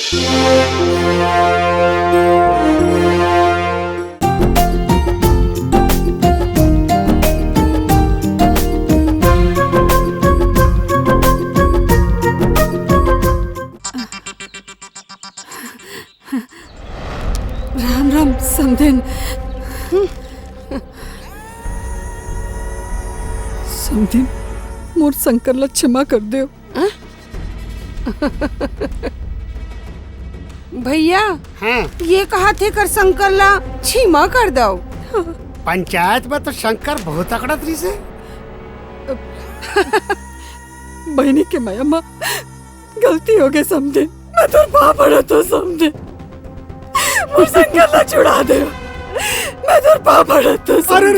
राम राम समधन। समधन मोर शंकर ला क्षमा कर दो। भैया हाँ। ये कहा थे कर शंकर ला क्षमा कर दो। पंचायत में तो शंकर बहुत तकड़ा थी से। बहनी के माया माँ गलती हो गई समझे। मैं तो पाप पड़ा तो समझे मोर शंकर ला छुड़ा दे। मैं तो पाप पड़ा तो अरे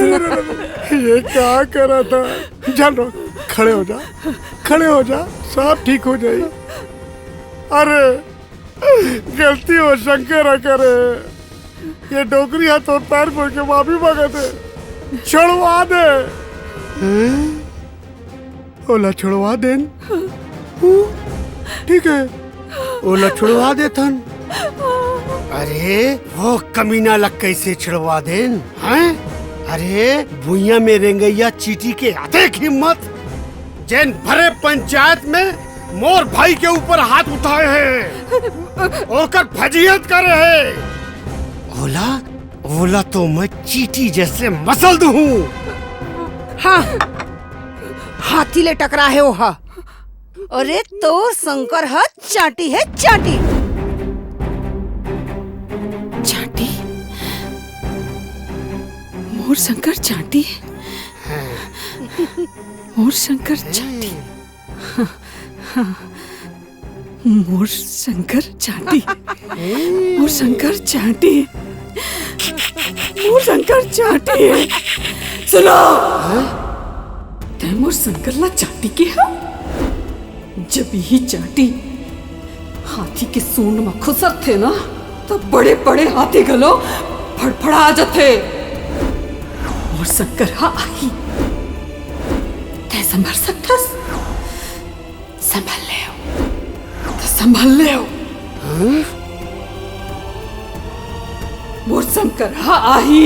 ये क्या करा था। चलो खड़े हो जा, खड़े हो जा, सब ठीक हो जाए। अरे गलती हो शंकर करे। ये डोकरी हाथ और पैर पड़ के माफी मांगे थे। छुड़वा दे। ओला छुड़वा दे। ठीक है ओला छुड़वा दे थन। अरे वो कमीना लग कैसे छुड़वा दे हैं? अरे भुइया में रेंगैया चीटी के अतेक हिम्मत जैन भरे पंचायत में मोर भाई के ऊपर हाथ उठाए हैं, ओकर फजीहत करे है। ओला ओला तो मैं चीटी जैसे मसल दूं। हाँ हाथी ले टकरा है वो। अरे तो शंकर है चाटी है चाटी। चाटी मोर शंकर चाटी। मोर शंकर चाटी। मोर शंकर चाटी। मोर शंकर चाटी। मोर शंकर चाटी है। सुनो ते मोर शंकर ला चाटी के है। जब यही चाटी हाथी के सूंड में खुसर थे ना तो बड़े बड़े हाथी गलो फड़फड़ा जाते। और शंकर हा आई ते संभल सकथस। संभल ले तो संभल ले। मोर शंकर हा आई।